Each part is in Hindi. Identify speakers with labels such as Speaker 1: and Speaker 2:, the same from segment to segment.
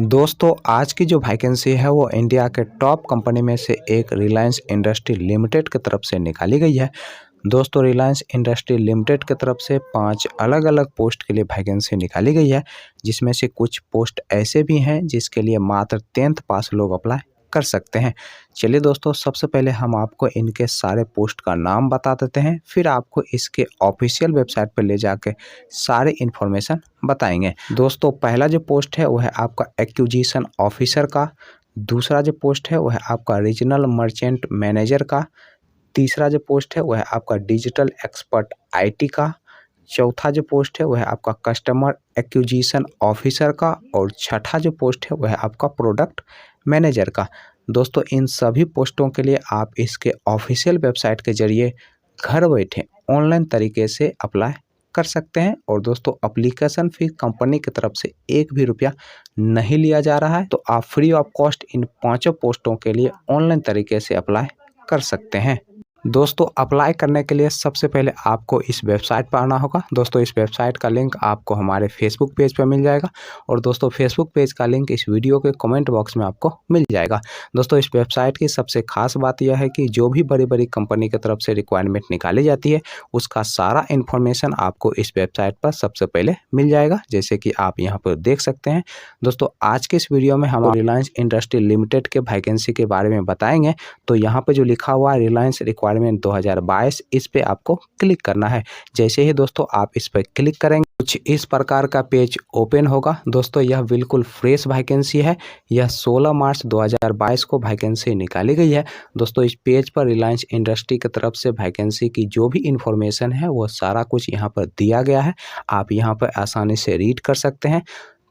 Speaker 1: दोस्तों आज की जो वैकेंसी है वो इंडिया के टॉप कंपनी में से एक रिलायंस इंडस्ट्री लिमिटेड की तरफ से निकाली गई है। दोस्तों रिलायंस इंडस्ट्री लिमिटेड की तरफ से 5 अलग अलग पोस्ट के लिए वैकेंसी निकाली गई है, जिसमें से कुछ पोस्ट ऐसे भी हैं जिसके लिए मात्र 10th पास लोग अप्लाई कर सकते हैं। चलिए दोस्तों, सबसे पहले हम आपको इनके सारे पोस्ट का नाम बता देते हैं, फिर आपको इसके ऑफिशियल वेबसाइट पर ले जाके सारे इन्फॉर्मेशन बताएंगे। दोस्तों पहला जो पोस्ट है वह है आपका एक्विजिशन ऑफिसर का, दूसरा जो पोस्ट है वह है आपका रीजनल मर्चेंट मैनेजर का, तीसरा जो पोस्ट है वह है आपका डिजिटल एक्सपर्ट आईटी का, चौथा जो पोस्ट है वह है आपका कस्टमर एक्विजिशन ऑफिसर का और छठा जो पोस्ट है वह है आपका प्रोडक्ट मैनेजर का। दोस्तों इन सभी पोस्टों के लिए आप इसके ऑफिशियल वेबसाइट के जरिए घर बैठे ऑनलाइन तरीके से अप्लाई कर सकते हैं और दोस्तों एप्लीकेशन फीस कंपनी की तरफ से एक भी रुपया नहीं लिया जा रहा है, तो आप फ्री ऑफ कॉस्ट इन 5 पोस्टों के लिए ऑनलाइन तरीके से अप्लाई कर सकते हैं। दोस्तों अप्लाई करने के लिए सबसे पहले आपको इस वेबसाइट पर आना होगा। दोस्तों इस वेबसाइट का लिंक आपको हमारे फेसबुक पेज पर मिल जाएगा और दोस्तों फेसबुक पेज का लिंक इस वीडियो के कमेंट बॉक्स में आपको मिल जाएगा। दोस्तों इस वेबसाइट की सबसे खास बात यह है कि जो भी बड़ी बड़ी कंपनी की तरफ से रिक्वायरमेंट निकाली जाती है उसका सारा इन्फॉर्मेशन आपको इस वेबसाइट पर सबसे पहले मिल जाएगा, जैसे कि आप यहाँ पर देख सकते हैं। दोस्तों आज के इस वीडियो में हम रिलायंस इंडस्ट्री लिमिटेड के वैकेंसी के बारे में बताएंगे। तो यहाँ पर जो लिखा हुआ है रिलायंस रिक्वायरमेंट 2022, इस पे आपको क्लिक करना है। जैसे ही दोस्तों आप इस पर क्लिक करेंगे कुछ इस प्रकार का पेज ओपन होगा। दोस्तों यह बिल्कुल फ्रेश वैकेंसी है, यह 16 मार्च 2022 को वैकेंसी निकाली गई है। दोस्तों इस पेज पर रिलायंस इंडस्ट्री की तरफ से वैकेंसी की जो भी इंफॉर्मेशन है वो सारा कुछ यहाँ पर दिया गया है, आप यहाँ पर आसानी से रीड कर सकते हैं।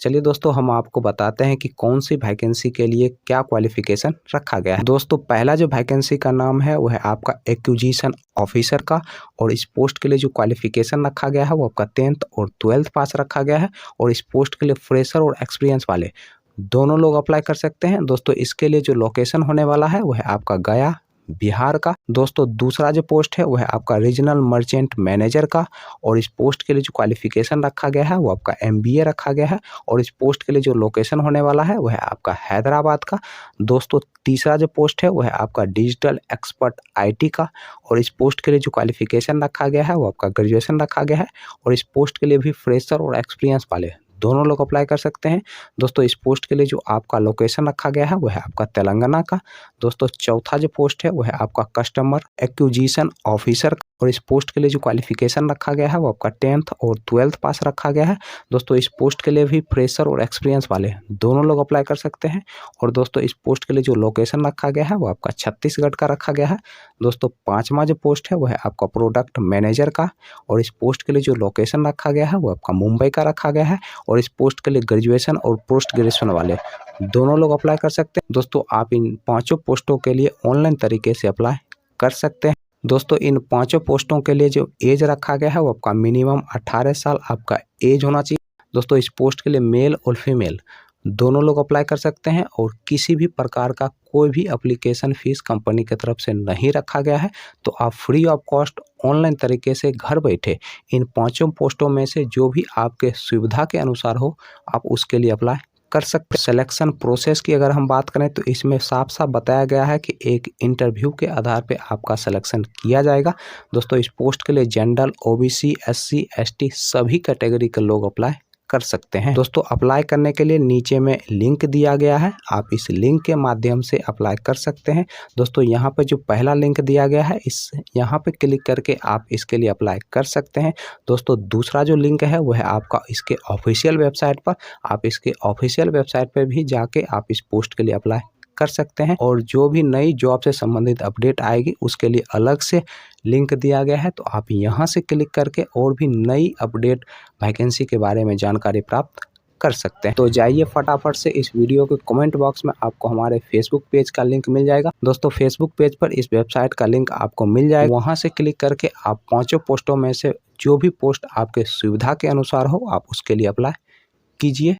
Speaker 1: चलिए दोस्तों हम आपको बताते हैं कि कौन सी वैकेंसी के लिए क्या क्वालिफिकेशन रखा गया है। दोस्तों पहला जो वैकेंसी का नाम है वह है आपका एक्विजिशन ऑफिसर का और इस पोस्ट के लिए जो क्वालिफिकेशन रखा गया है वो आपका 10th और 12th पास रखा गया है और इस पोस्ट के लिए फ्रेशर और एक्सपीरियंस वाले दोनों लोग अप्लाई कर सकते हैं। दोस्तों इसके लिए जो लोकेशन होने वाला है वह है आपका गया, बिहार का। दोस्तों दूसरा जो पोस्ट है वह है आपका रीजनल मर्चेंट मैनेजर का और इस पोस्ट के लिए जो क्वालिफिकेशन रखा गया है वो आपका एमबीए रखा गया है और इस पोस्ट के लिए जो लोकेशन होने वाला है वह है आपका हैदराबाद का। दोस्तों तीसरा जो पोस्ट है वह है आपका डिजिटल एक्सपर्ट आईटी का और इस पोस्ट के लिए जो क्वालिफिकेशन रखा गया है वो आपका ग्रेजुएशन रखा गया है और इस पोस्ट के लिए भी फ्रेशर और एक्सपीरियंस वाले दोनों लोग अप्लाई कर सकते हैं। दोस्तों इस पोस्ट के लिए जो आपका लोकेशन रखा गया है वह है आपका तेलंगाना का। दोस्तों चौथा जो पोस्ट है वह है आपका कस्टमर एक्विजिशन ऑफिसर और इस पोस्ट के लिए जो क्वालिफिकेशन रखा गया है वो आपका 10th और 12th पास रखा गया है। दोस्तों इस पोस्ट के लिए भी फ्रेशर और एक्सपीरियंस वाले दोनों लोग अप्लाई कर सकते हैं और दोस्तों इस पोस्ट के लिए जो लोकेशन रखा गया है वो आपका छत्तीसगढ़ का रखा गया है। दोस्तों पांचवा जो पोस्ट है वह है आपका प्रोडक्ट मैनेजर का और इस पोस्ट के लिए जो लोकेशन रखा गया है वो आपका मुंबई का रखा गया है और इस पोस्ट के लिए ग्रेजुएशन और पोस्ट ग्रेजुएशन वाले दोनों लोग अप्लाई कर सकते हैं। दोस्तों आप इन 5 पोस्टों के लिए ऑनलाइन तरीके से अप्लाई कर सकते हैं। दोस्तों इन 5 पोस्टों के लिए जो एज रखा गया है वो आपका मिनिमम 18 साल आपका एज होना चाहिए। दोस्तों इस पोस्ट के लिए मेल और फीमेल दोनों लोग अप्लाई कर सकते हैं और किसी भी प्रकार का कोई भी एप्लीकेशन फीस कंपनी की तरफ से नहीं रखा गया है, तो आप फ्री ऑफ कॉस्ट ऑनलाइन तरीके से घर बैठे इन 5 पोस्टों में से जो भी आपके सुविधा के अनुसार हो आप उसके लिए अप्लाई कर सकते हैं। सिलेक्शन प्रोसेस की अगर हम बात करें तो इसमें साफ साफ बताया गया है कि एक इंटरव्यू के आधार पे आपका सिलेक्शन किया जाएगा। दोस्तों इस पोस्ट के लिए जनरल, ओबीसी, एससी, एसटी सभी कैटेगरी के लोग अप्लाई कर सकते हैं। दोस्तों अप्लाई करने के लिए नीचे में लिंक दिया गया है, आप इस लिंक के माध्यम से अप्लाई कर सकते हैं। दोस्तों यहाँ पे जो पहला लिंक दिया गया है इस यहाँ पे क्लिक करके आप इसके लिए अप्लाई कर सकते हैं। दोस्तों दूसरा जो लिंक है वह है आपका इसके ऑफिशियल वेबसाइट पर, आप इसके ऑफिशियल वेबसाइट पर भी जाके आप इस पोस्ट के लिए अप्लाई कर सकते हैं और जो भी नई जॉब से संबंधित अपडेट आएगी उसके लिए अलग से लिंक दिया गया है, तो आप यहां से क्लिक करके और भी नई अपडेट वैकेंसी के बारे में जानकारी प्राप्त कर सकते हैं। तो जाइए फटाफट से इस वीडियो के कमेंट बॉक्स में आपको हमारे फेसबुक पेज का लिंक मिल जाएगा। दोस्तों फेसबुक पेज पर इस वेबसाइट का लिंक आपको मिल जाएगा, वहां से क्लिक करके आप 5 पोस्टों में से जो भी पोस्ट आपके सुविधा के अनुसार हो आप उसके लिए अप्लाई कीजिए।